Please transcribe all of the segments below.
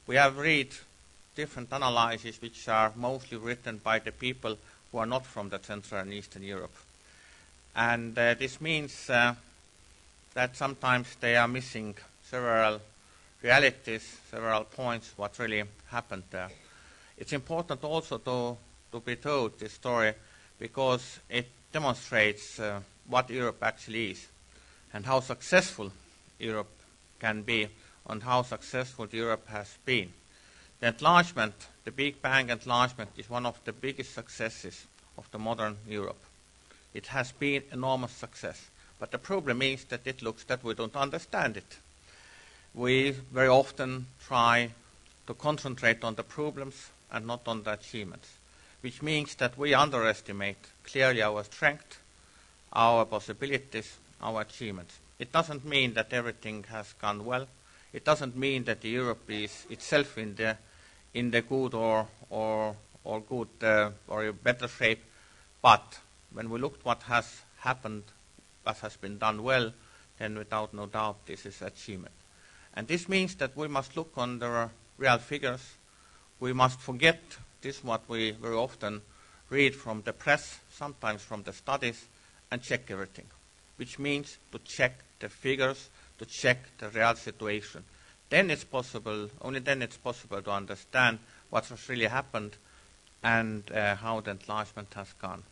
We have read different analyses which are mostly written by the people who are not from the Central and Eastern Europe. And this means that sometimes they are missing several realities, several points, what really happened there. It's important also to be told this story because it demonstrates what Europe actually is and how successful Europe can be and how successful Europe has been. The enlargement, the Big Bang enlargement, is one of the biggest successes of the modern Europe. It has been enormous success. But the problem is that it looks that we don't understand it. We very often try to concentrate on the problems and not on the achievements, which means that we underestimate clearly our strength, our possibilities, our achievements. It doesn't mean that everything has gone well. It doesn't mean that Europe is itself in the good or good or a better shape. But when we look at what has happened, what has been done well, then without no doubt this is achievement. And this means that we must look on the real figures. We must forget this what we very often read from the press, sometimes from the studies, and check everything, which means to check the figures, to check the real situation. Then it's possible, only then it's possible to understand what has really happened and how the enlargement has gone.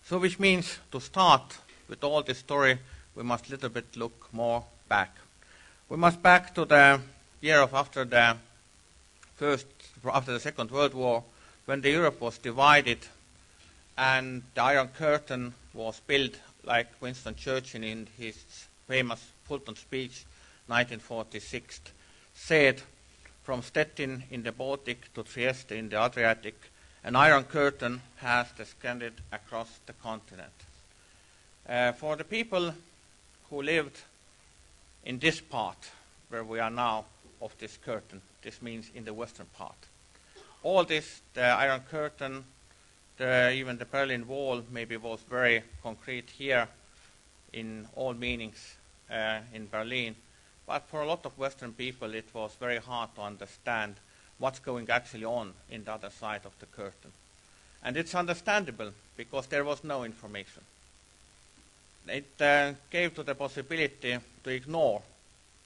So which means to start with all this story, we must a little bit look more back. We must back to the year of after the Second World War, when the Europe was divided and the Iron Curtain was built, like Winston Churchill in his famous Fulton speech, 1946, said, from Stettin in the Baltic to Trieste in the Adriatic, an Iron Curtain has descended across the continent. For the people who lived in this part, where we are now, of this curtain, this means in the western part. All this, the Iron Curtain, even the Berlin Wall, maybe was very concrete here in all meanings in Berlin. But for a lot of Western people, it was very hard to understand what's going actually on in the other side of the curtain. And it's understandable, because there was no information. It gave to the possibility to ignore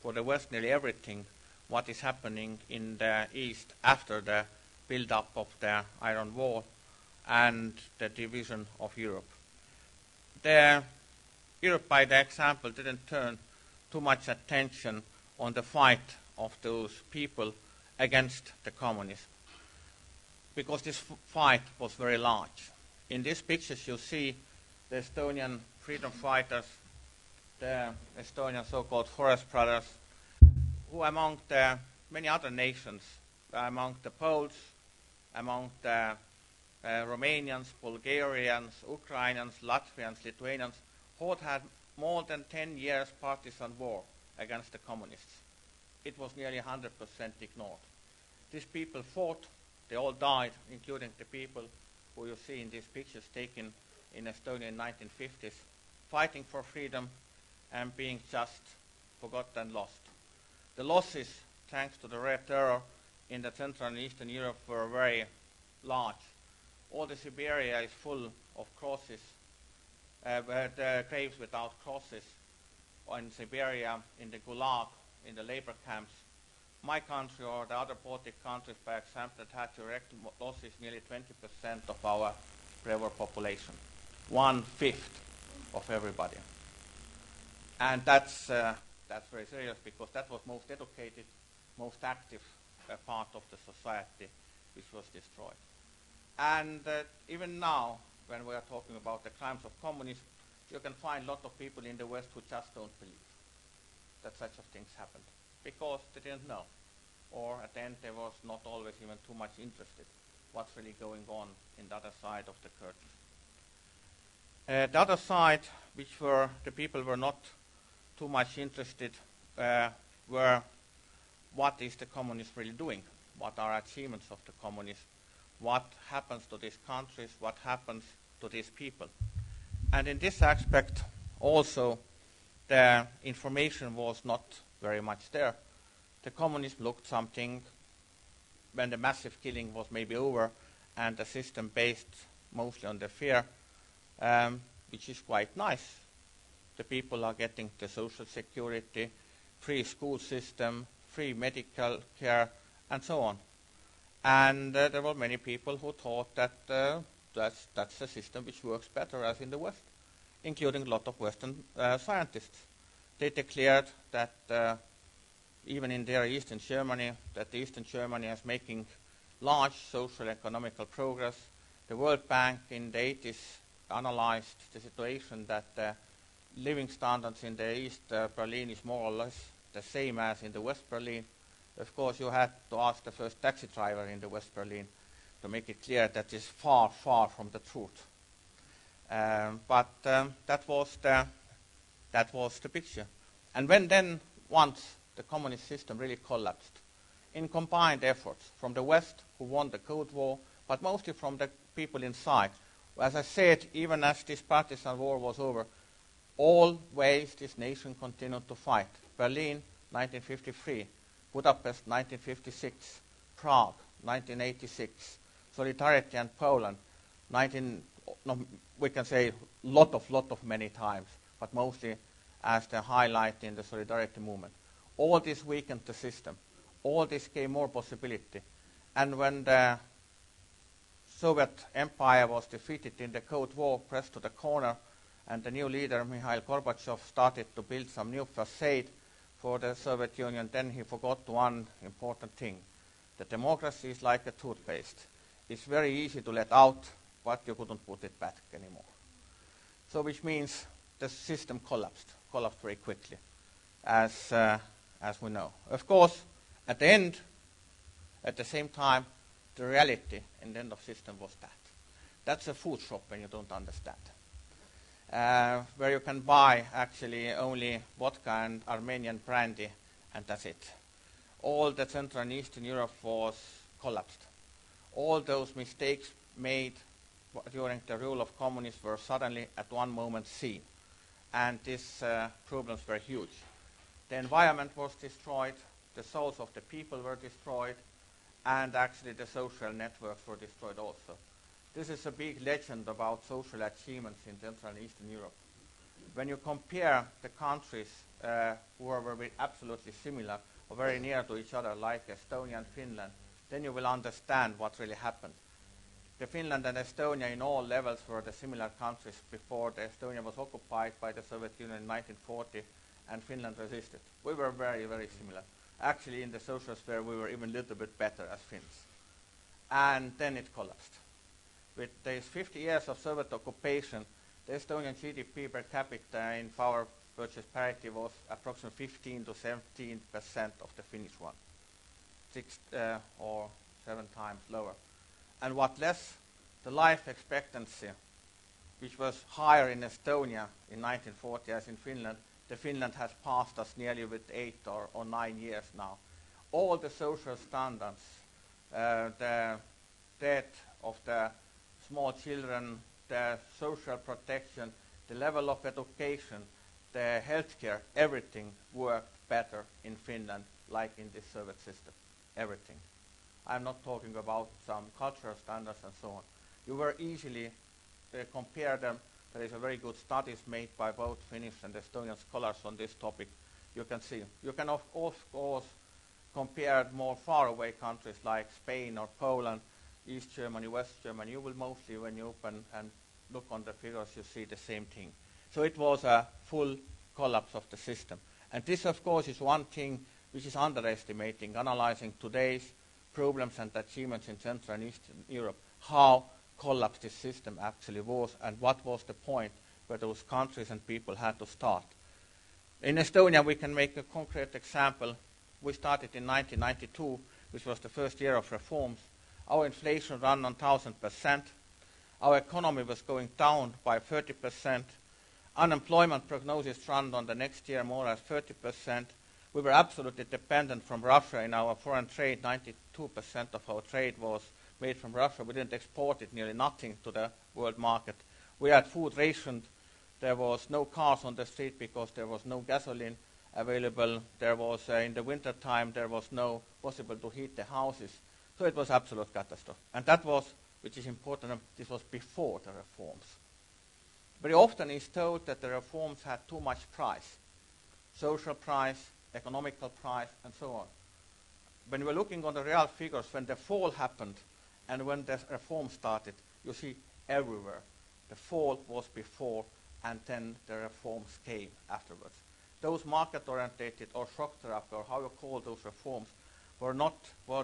for the West nearly everything what is happening in the East after the build-up of the Iron Wall and the division of Europe. Europe, by the example, didn't turn too much attention on the fight of those people against the communism, because this fight was very large. In these pictures you see the Estonian freedom fighters, the Estonian so-called Forest Brothers, who among the many other nations, among the Poles, among the Romanians, Bulgarians, Ukrainians, Latvians, Lithuanians, who had more than 10 years partisan war against the communists. It was nearly 100% ignored. These people fought, they all died, including the people who you see in these pictures taken in Estonia in 1950s, fighting for freedom and being just forgotten and lost. The losses, thanks to the Red Terror in the Central and Eastern Europe, were very large. All the Siberia is full of crosses, the graves without crosses, or in Siberia, in the Gulag, in the labor camps. My country or the other Baltic countries, for example, that had direct losses nearly 20% of our pre-war population, 1/5 of everybody. And that's very serious, because that was most educated, most active part of the society which was destroyed. And even now, when we are talking about the crimes of communism, you can find a lot of people in the West who just don't believe that such things happened, because they didn't know, or at the end they was not always even too much interested what's really going on in the other side of the curtain. The other side, which the people were not too much interested, were what is the communism really doing? What are achievements of the communism? What happens to these countries? What happens to these people? And in this aspect, also, the information was not very much there. The communism looked something when the massive killing was maybe over, and the system based mostly on the fear, which is quite nice. The people are getting the social security, free school system, free medical care, and so on. And there were many people who thought that that's a system which works better as in the West, including a lot of Western scientists. They declared that even in their Eastern Germany, that Eastern Germany is making large social economical progress. The World Bank in the 80s analyzed the situation that living standards in the East Berlin is more or less the same as in the West Berlin. Of course, you had to ask the first taxi driver in the West Berlin to make it clear that is far, far from the truth. But that was the picture. And when then once the communist system really collapsed, in combined efforts from the West, who won the Cold War, but mostly from the people inside. As I said, even as this partisan war was over, always this nation continued to fight. Berlin, 1953. Budapest, 1956. Prague, 1986. Solidarity and Poland, we can say lot of many times, but mostly as the highlight in the Solidarity movement. All this weakened the system. All this gave more possibility. And when the Soviet Empire was defeated in the Cold War, pressed to the corner, and the new leader, Mikhail Gorbachev, started to build some new facade for the Soviet Union, then he forgot one important thing. The democracy is like a toothpaste. It's very easy to let out, but you couldn't put it back anymore. So which means the system collapsed very quickly, as we know. Of course, at the end, at the same time, the reality in the end of system was that. That's a food shop when you don't understand. Where you can buy actually only vodka and Armenian brandy, and that's it. All the Central and Eastern Europe was collapsed. All those mistakes made during the rule of communists were suddenly at one moment seen. And these problems were huge. The environment was destroyed, the souls of the people were destroyed, and actually the social networks were destroyed also. This is a big legend about social achievements in Central and Eastern Europe. When you compare the countries who are very absolutely similar or very near to each other, like Estonia and Finland, then you will understand what really happened. The Finland and Estonia in all levels were the similar countries before the Estonia was occupied by the Soviet Union in 1940 and Finland resisted. We were very, very similar. Actually, in the social sphere, we were even a little bit better as Finns. And then it collapsed. With these 50 years of Soviet occupation, the Estonian GDP per capita in power purchase parity was approximately 15 to 17% of the Finnish one, 6 or 7 times lower. And what less, the life expectancy, which was higher in Estonia in 1940 as in Finland, the Finland has passed us nearly with 8 or 9 years now. All the social standards, the death of the small children, the social protection, the level of education, the healthcare, everything worked better in Finland like in this Soviet system. Everything. I'm not talking about some cultural standards and so on. You were easily compare them. There is a very good studies made by both Finnish and Estonian scholars on this topic. You can see. You can of course compare more far away countries like Spain or Poland, East Germany, West Germany. You will mostly, when you open and look on the figures, you see the same thing. So it was a full collapse of the system. And this, of course, is one thing which is underestimating, analyzing today's problems and achievements in Central and Eastern Europe, how collapsed this system actually was and what was the point where those countries and people had to start. In Estonia, we can make a concrete example. We started in 1992, which was the first year of reforms. Our inflation ran on 1,000%. Our economy was going down by 30%. Unemployment prognosis ran on the next year more as 30%. We were absolutely dependent from Russia in our foreign trade. 92% of our trade was made from Russia. We didn't export it, nearly nothing, to the world market. We had food rationed. There was no cars on the street because there was no gasoline available. There was, in the winter time, there was no possible to heat the houses. So it was absolute catastrophe. And that was, which is important, this was before the reforms. Very often it's told that the reforms had too much price, social price, economical price, and so on. When we're looking on the real figures, when the fall happened and when the reform started, you see everywhere the fall was before and then the reforms came afterwards. Those market-orientated or shock therapy, or how you call those reforms, were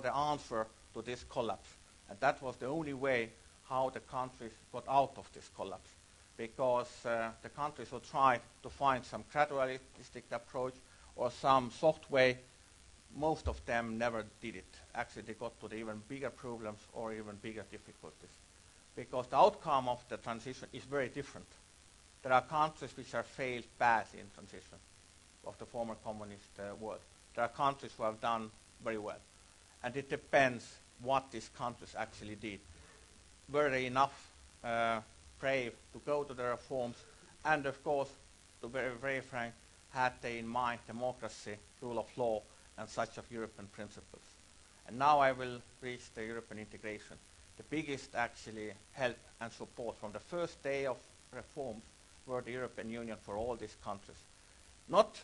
the answer to this collapse. And that was the only way how the countries got out of this collapse. Because the countries would try to find some gradualistic approach or some soft way. Most of them never did it. Actually, they got to the even bigger problems or even bigger difficulties. Because the outcome of the transition is very different. There are countries which have failed badly in transition of the former communist world. There are countries who have done very well. And it depends what these countries actually did. Were they enough brave to go to the reforms? And of course, to be very frank, had they in mind democracy, rule of law, and such of European principles. And now I will reach the European integration. The biggest actually help and support from the first day of reforms were the European Union for all these countries. Not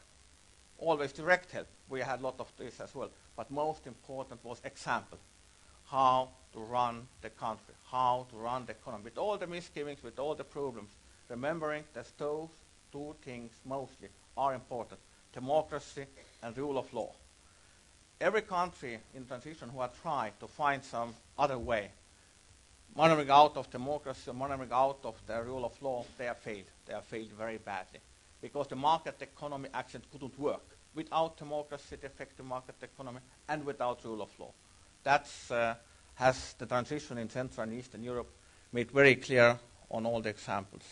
always direct help. We had a lot of this as well. But most important was example. How to run the country, how to run the economy, with all the misgivings, with all the problems, remembering that those two things mostly are important, democracy and rule of law. Every country in transition who had tried to find some other way, maneuvering out of democracy, maneuvering out of the rule of law, they have failed. They have failed very badly. Because the market economy actually couldn't work without democracy, the effective market economy, and without rule of law. That has the transition in Central and Eastern Europe made very clear on all the examples.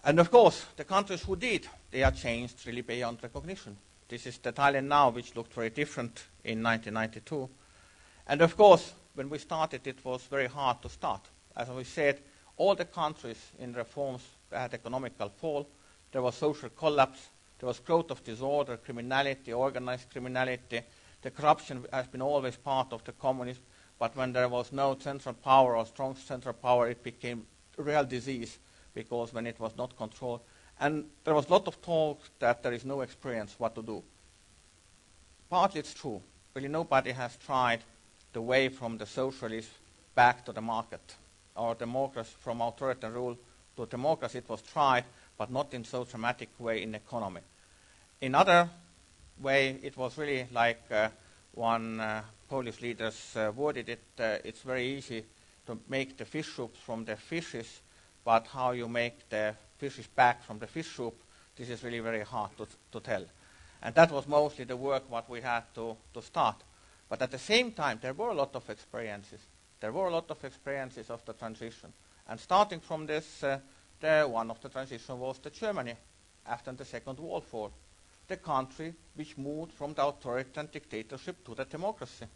And of course, the countries who did, they are changed really beyond recognition. This is the Thailand now, which looked very different in 1992. And of course, when we started, it was very hard to start. As we said, all the countries in reforms had economical fall. There was social collapse. There was growth of disorder, criminality, organized criminality. The corruption has been always part of the communism, but when there was no central power or strong central power, it became a real disease, because when it was not controlled. And there was a lot of talk that there is no experience what to do. Partly it's true. Really nobody has tried the way from the socialist back to the market, or democracy from authoritarian rule to democracy. It was tried, but not in so dramatic way in economy. In other way, it was really like one Polish leaders worded it, it's very easy to make the fish soup from the fishes, but how you make the fishes back from the fish soup, this is really very hard to tell. And that was mostly the work what we had to start. But at the same time, there were a lot of experiences. There were a lot of experiences of the transition. And starting from this, one of the transition was the Germany after the Second World War, the country which moved from the authoritarian dictatorship to the democracy.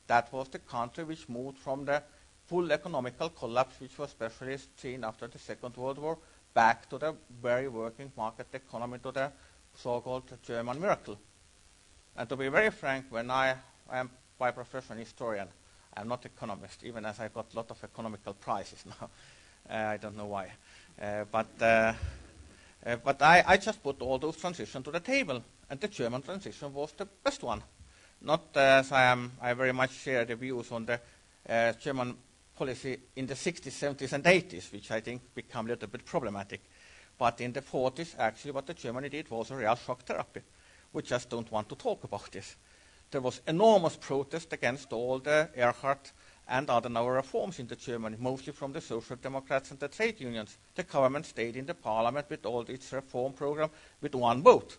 That was the country which moved from the full economical collapse, which was especially seen after the Second World War, back to the very working market economy, to the so-called German miracle. And to be very frank, when I am by profession historian, I'm not economist, even as I got a lot of economical prizes now. I don't know why. But I just put all those transitions to the table, and the German transition was the best one. Not as I very much share the views on the German policy in the 60s, 70s, and 80s, which I think become a little bit problematic. But in the 40s, actually, what the Germany did was a real shock therapy. We just don't want to talk about this. There was enormous protest against all the Erhard and Adenauer reforms in the Germany, mostly from the Social Democrats and the trade unions. The government stayed in the parliament with all its reform program with one vote.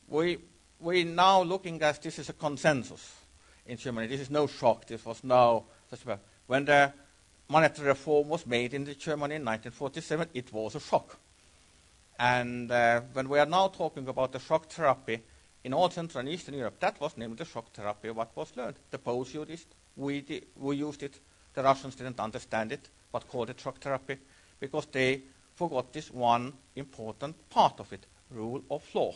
We now looking at this is a consensus in Germany. This is no shock. This was no such a... When the monetary reform was made in the Germany in 1947, it was a shock. And when we are now talking about the shock therapy in all Central and Eastern Europe, that was named the shock therapy, what was learned. The Poles used it, we used it, the Russians didn't understand it, but called it shock therapy, because they forgot this one important part of it, rule of law.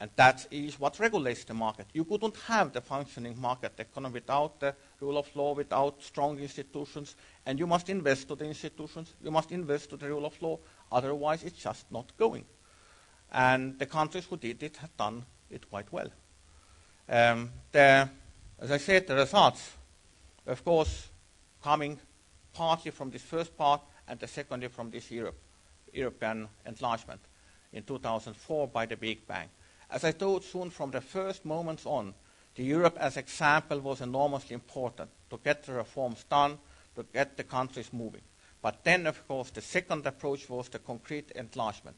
And that is what regulates the market. You couldn't have the functioning market economy without the rule of law, without strong institutions, and you must invest to the institutions, you must invest to the rule of law, otherwise it's just not going. And the countries who did it have done it quite well. As I said, the results, of course, coming partly from this first part and the secondly from this European enlargement in 2004 by the Big Bang. As I told soon from the first moments on, the Europe as example was enormously important to get the reforms done, to get the countries moving. But then, of course, the second approach was the concrete enlargement.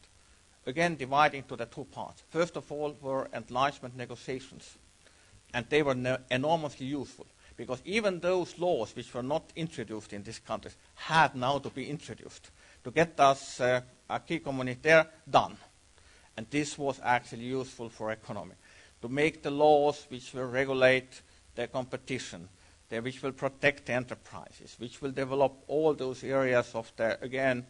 Again, dividing to the two parts. First of all were enlargement negotiations. And they were enormously useful, because even those laws which were not introduced in these countries had now to be introduced to get us acquis communautaire done. And this was actually useful for economy, to make the laws which will regulate the competition, which will protect the enterprises, which will develop all those areas of the, again,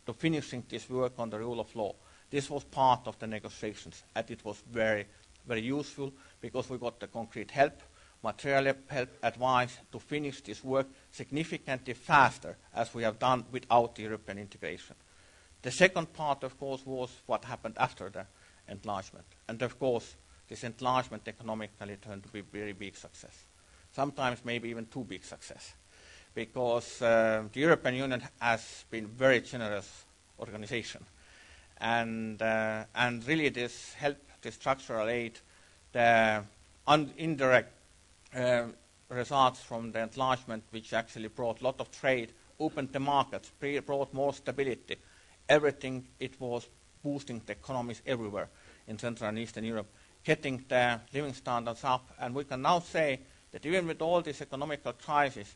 to finishing this work on the rule of law. This was part of the negotiations, and it was very, very useful because we got the concrete help, material help, advice to finish this work significantly faster as we have done without the European integration. The second part, of course, was what happened after the enlargement. And, of course, this enlargement economically turned to be a very big success. Sometimes maybe even too big success. Because the European Union has been a very generous organization. And really this help, this structural aid, the indirect results from the enlargement, which actually brought a lot of trade, opened the markets, brought more stability, everything, it was boosting the economies everywhere in Central and Eastern Europe, getting the living standards up. And we can now say that even with all this economical crisis,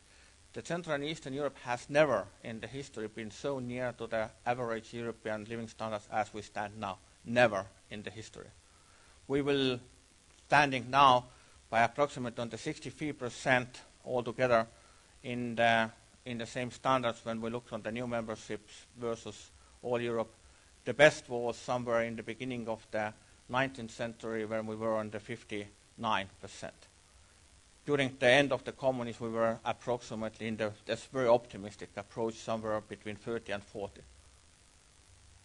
the Central and Eastern Europe has never in the history been so near to the average European living standards as we stand now. Never in the history. We will, standing now by approximately on the 63% altogether in the same standards when we look on the new memberships versus all Europe. The best was somewhere in the beginning of the 19th century when we were on the 59%. During the end of the communism, we were approximately in this very optimistic approach, somewhere between 30 and 40.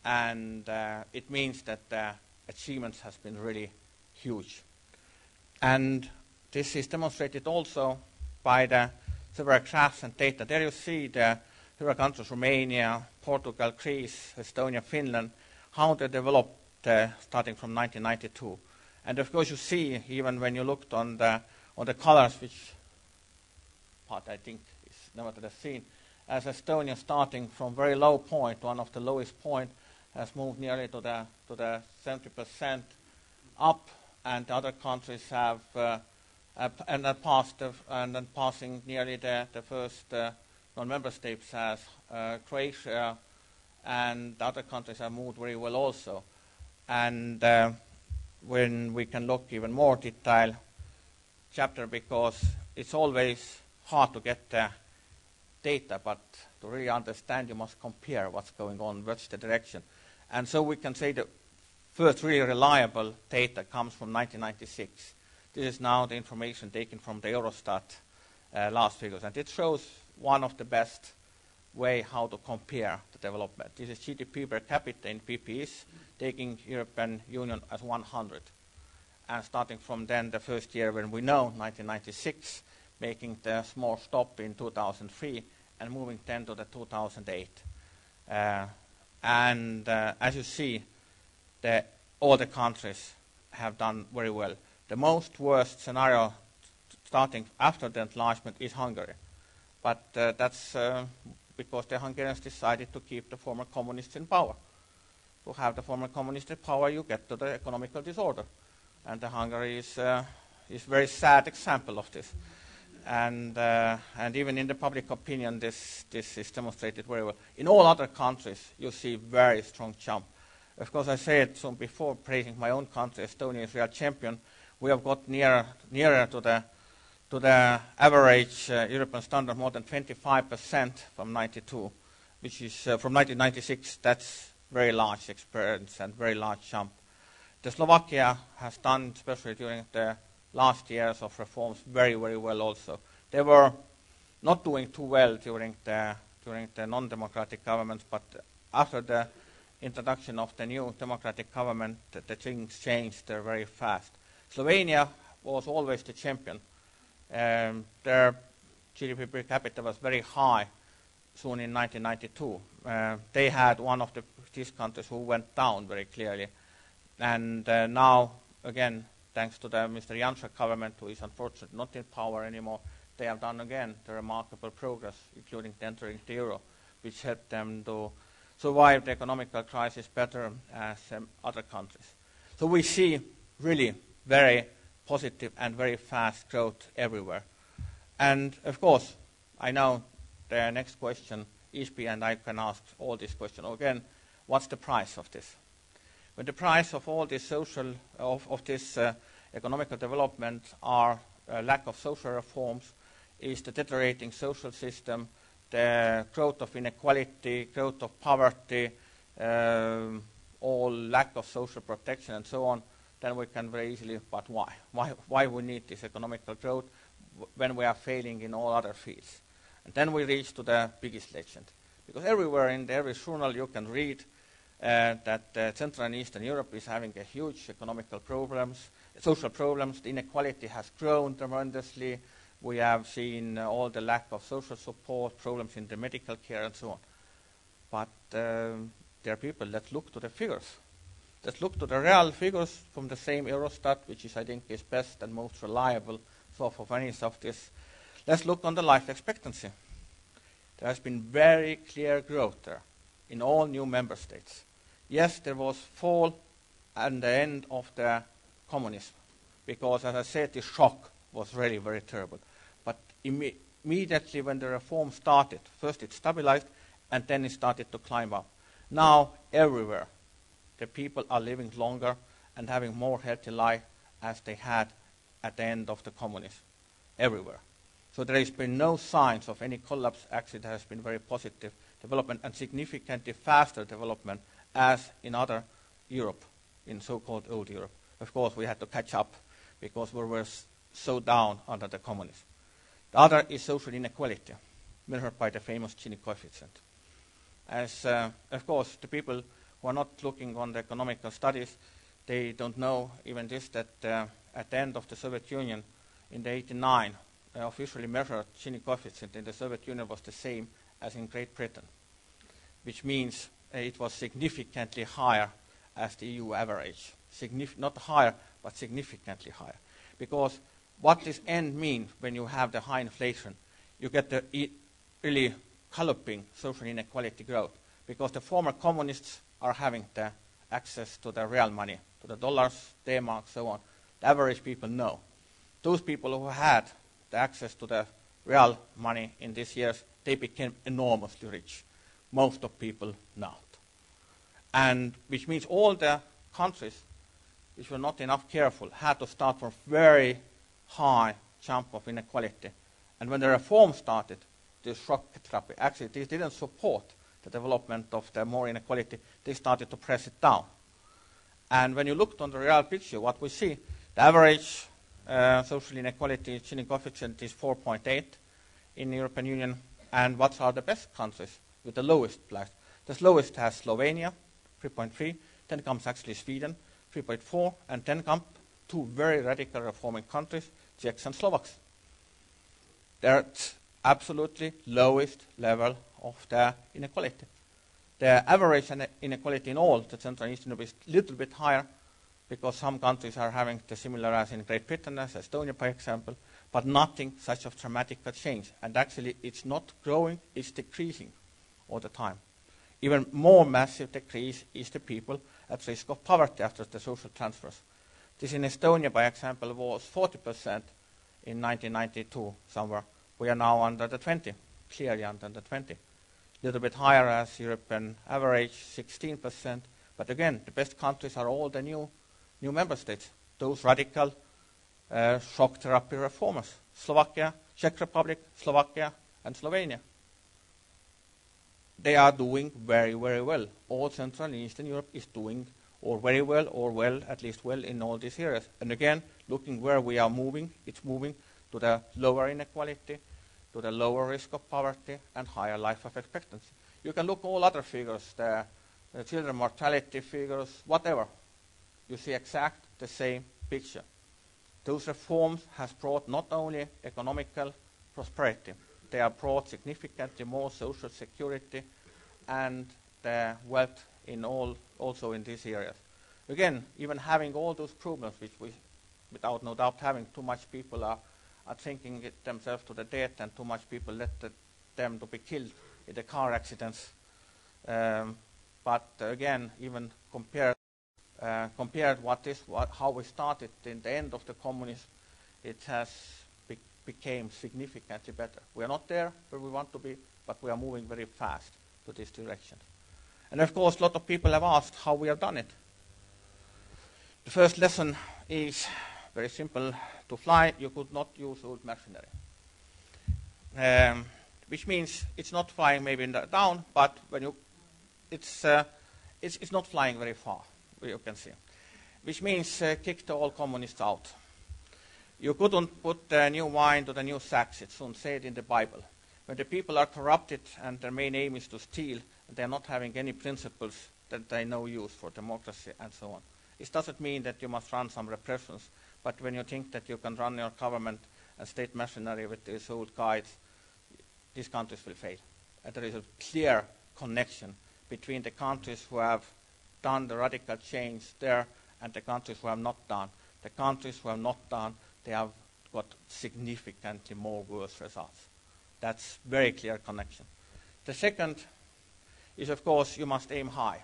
And it means that the achievements has been really huge. And this is demonstrated also by the several graphs and data. There you see the several countries, Romania, Portugal, Greece, Estonia, Finland, how they developed starting from 1992. And of course you see, even when you looked on the colors, which part I think is nevertheless seen, as Estonia starting from very low point, one of the lowest point, has moved nearly to the 70% up, and the other countries have and then passing nearly the first non-member states as Croatia, and the other countries have moved very well also. And when we can look even more detail chapter, because it's always hard to get the data, but to really understand you must compare what's going on, what's the direction. And so we can say the first really reliable data comes from 1996. This is now the information taken from the Eurostat last figures, and it shows one of the best way how to compare the development. This is GDP per capita in PPEs, taking European Union as 100. And starting from then, the first year when we know, 1996, making the small stop in 2003, and moving then to the 2008. As you see, all the countries have done very well. The most worst scenario starting after the enlargement is Hungary. But that's because the Hungarians decided to keep the former communists in power. To have the former communists in power, you get to the economical disorder. And Hungary is a very sad example of this. And even in the public opinion, this is demonstrated very well. In all other countries, you see very strong jump. Of course, I said so before, praising my own country, Estonia is real champion. We have got nearer to the average European standard, more than 25% from 92, which is from 1996. That's very large experience and very large jump. The Slovakia has done, especially during the last years of reforms, very, very well also. They were not doing too well during the non-democratic governments, but after the introduction of the new democratic government, the things changed very fast. Slovenia was always the champion. Their GDP per capita was very high soon in 1992. They had one of these countries who went down very clearly. And now, again, thanks to the Mr. Janša government, who is unfortunately not in power anymore, they have done again the remarkable progress, including entering the euro, which helped them to survive the economical crisis better as other countries. So we see really very positive and very fast growth everywhere. And of course, I know the next question, Isby and I can ask all these questions again, what's the price of this? When the price of all this economical development are lack of social reforms, is the deteriorating social system, the growth of inequality, growth of poverty, all lack of social protection and so on, then we can very easily, but why? Why we need this economical growth when we are failing in all other fields? And then we reach to the biggest legend. Because everywhere in every journal you can read that Central and Eastern Europe is having a huge economical problems, social problems. The inequality has grown tremendously. We have seen all the lack of social support, problems in the medical care and so on. But there are people, let's look to the figures. Let's look to the real figures from the same Eurostat, which is, I think, is best and most reliable source of any of this. Let's look on the life expectancy. There has been very clear growth there in all new member states. Yes, there was fall and the end of the communism, because, as I said, the shock was really very terrible. But immediately when the reform started, first it stabilized, and then it started to climb up. Now, everywhere, the people are living longer and having more healthy life as they had at the end of the communism, everywhere. So there has been no signs of any collapse. Actually, there has been very positive development and significantly faster development as in other Europe, in so-called old Europe. Of course, we had to catch up because we were so down under the communism. The other is social inequality, measured by the famous Gini coefficient. As, of course, the people who are not looking on the economical studies, they don't know even this, that at the end of the Soviet Union, in the 89, officially measured Gini coefficient in the Soviet Union was the same as in Great Britain, which means it was significantly higher as the EU average. Not higher, but significantly higher. Because what this end means when you have the high inflation, you get the really galloping social inequality growth, because the former communists are having the access to the real money, to the dollars, D-marks, so on. The average people know. Those people who had the access to the real money in these years, they became enormously rich. Most of people not. And which means all the countries which were not enough careful had to start from very high jump of inequality. And when the reform started, this shock therapy, actually this didn't support the development of the more inequality, they started to press it down. And when you looked on the real picture, what we see, the average social inequality Gini coefficient is 4.8 in the European Union. And what are the best countries with the lowest place? The lowest has Slovenia, 3.3. Then comes actually Sweden, 3.4. And then come two very radical reforming countries, Czechs and Slovaks. They're at absolutely lowest level of the inequality. The average inequality in all the Central and Eastern Europe is a little bit higher, because some countries are having the similar as in Great Britain, as Estonia, for example, but nothing such of dramatic change. And actually, it's not growing, it's decreasing all the time. Even more massive decrease is the people at risk of poverty after the social transfers. This in Estonia, by example, was 40% in 1992 somewhere. We are now under the 20, clearly under the 20. A little bit higher as European average, 16%. But again, the best countries are all the new member states, those radical shock therapy reformers. Slovakia, Czech Republic, Slovakia, and Slovenia. They are doing very, very well. All Central and Eastern Europe is doing or very well, or well, at least well in all these areas. And again, looking where we are moving, it's moving to the lower inequality, to the lower risk of poverty, and higher life expectancy. You can look all other figures, the children mortality figures, whatever. You see exact the same picture. Those reforms has brought not only economical prosperity, they have brought significantly more social security and the wealth in also in these areas. Again, even having all those problems, which we, without no doubt, having too much people are thinking it themselves to the death, and too much people let them to be killed in the car accidents. But again, even compared how we started in the end of the communism, it has became significantly better. We are not there where we want to be, but we are moving very fast to this direction. And of course, a lot of people have asked how we have done it. The first lesson is very simple. To fly, you could not use old machinery. Which means it's not flying maybe down, but when you, it's not flying very far, you can see. Which means kicked all communists out. You couldn't put new wine to the new sacks, it's said in the Bible. When the people are corrupted and their main aim is to steal, and they're not having any principles that they know use for democracy and so on. It doesn't mean that you must run some repressions, but when you think that you can run your government and state machinery with these old guides, these countries will fail. And there is a clear connection between the countries who have done the radical change there and the countries who have not done. The countries who have not done, they have got significantly more worse results. That's very clear connection. The second is, of course, you must aim high.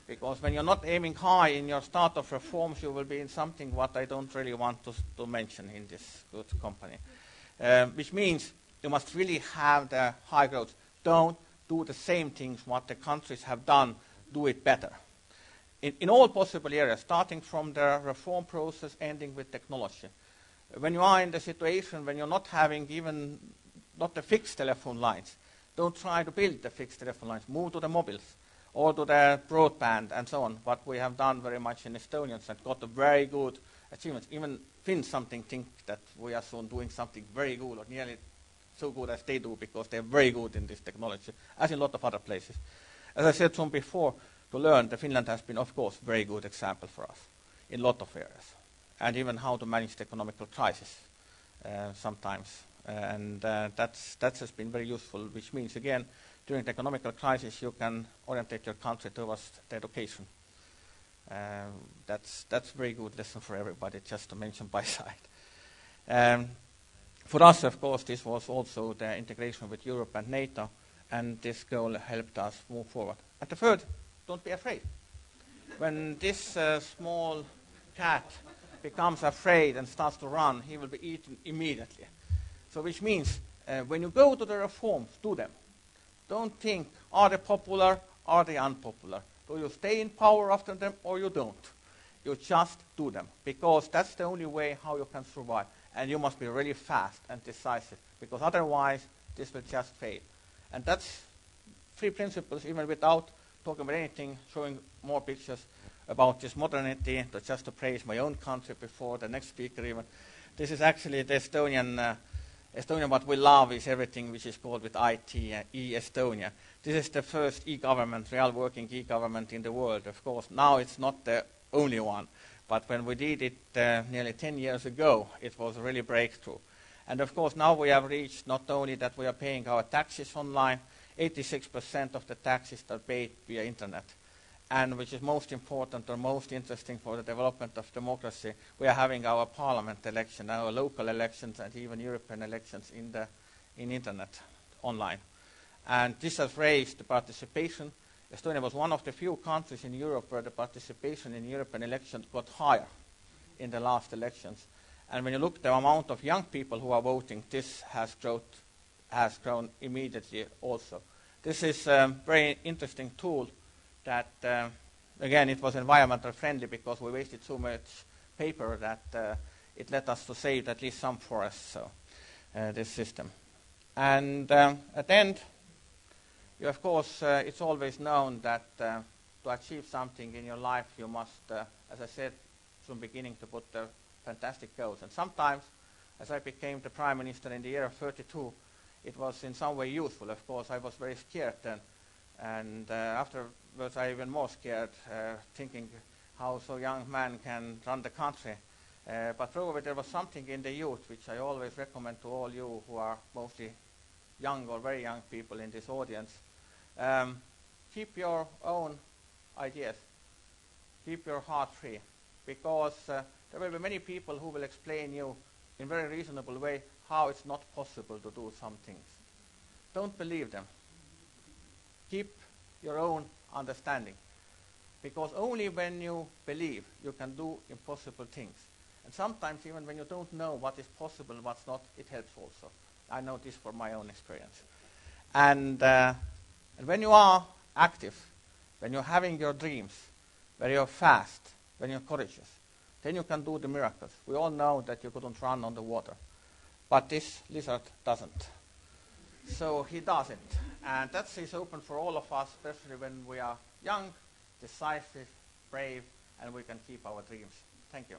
Because when you're not aiming high in your start of reforms, you will be in something what I don't really want to mention in this good company. Which means you must really have the high growth. Don't do the same things what the countries have done, do it better. In all possible areas, starting from the reform process, ending with technology. When you are in the situation when you're not having even not the fixed telephone lines, don't try to build the fixed telephone lines. Move to the mobiles or to the broadband and so on. What we have done very much in Estonians and got a very good achievements. Even Finns something think that we are soon doing something very good or nearly so good as they do because they're very good in this technology, as in a lot of other places. As I said before, to learn, Finland has been, of course, a very good example for us in a lot of areas. And even how to manage the economical crisis sometimes. That has been very useful, which means, again, during the economical crisis, you can orientate your country towards the education. That's a very good lesson for everybody, just to mention by side. For us, of course, this was also the integration with Europe and NATO, and this goal helped us move forward. And the third, don't be afraid. When this small cat becomes afraid and starts to run, he will be eaten immediately. So which means when you go to the reforms, do them. Don't think, are they popular, are they unpopular? Do you stay in power after them or you don't? You just do them, because that's the only way how you can survive. And you must be really fast and decisive, because otherwise this will just fail. And that's 3 principles, even without talking about anything, showing more pictures about this modernity, just to praise my own country before the next speaker even. This is actually the Estonian what we love is everything which is called with IT, e-Estonia. This is the first e-government, real working e-government in the world. Of course, now it's not the only one, but when we did it nearly 10 years ago, it was a really breakthrough. And of course, now we have reached not only that we are paying our taxes online, 86% of the taxes are paid via internet. And which is most important or most interesting for the development of democracy, we are having our parliament election, our local elections, and even European elections in internet, online. And this has raised the participation. Estonia was one of the few countries in Europe where the participation in European elections got higher in the last elections. And when you look at the amount of young people who are voting, this has grown immediately also. This is a very interesting tool that, again, it was environmental friendly because we wasted so much paper that it led us to save at least some forests, so this system. And at the end, of course, it's always known that to achieve something in your life, you must, as I said from the beginning, to put fantastic goals. And sometimes, as I became the Prime Minister in the year of 32, it was in some way useful. Of course, I was very scared then. And afterwards, I even more scared, thinking how so young man can run the country. But probably there was something in the youth which I always recommend to all you who are mostly young or very young people in this audience. Keep your own ideas. Keep your heart free. Because there will be many people who will explain you in a very reasonable way how it's not possible to do some things. Don't believe them. Keep your own understanding. Because only when you believe, you can do impossible things. And sometimes even when you don't know what is possible and what's not, it helps also. I know this from my own experience. And when you are active, when you're having your dreams, when you're fast, when you're courageous, then you can do the miracles. We all know that you couldn't run on the water. But this lizard doesn't. So he does it. And that is open for all of us, especially when we are young, decisive, brave, and we can keep our dreams. Thank you.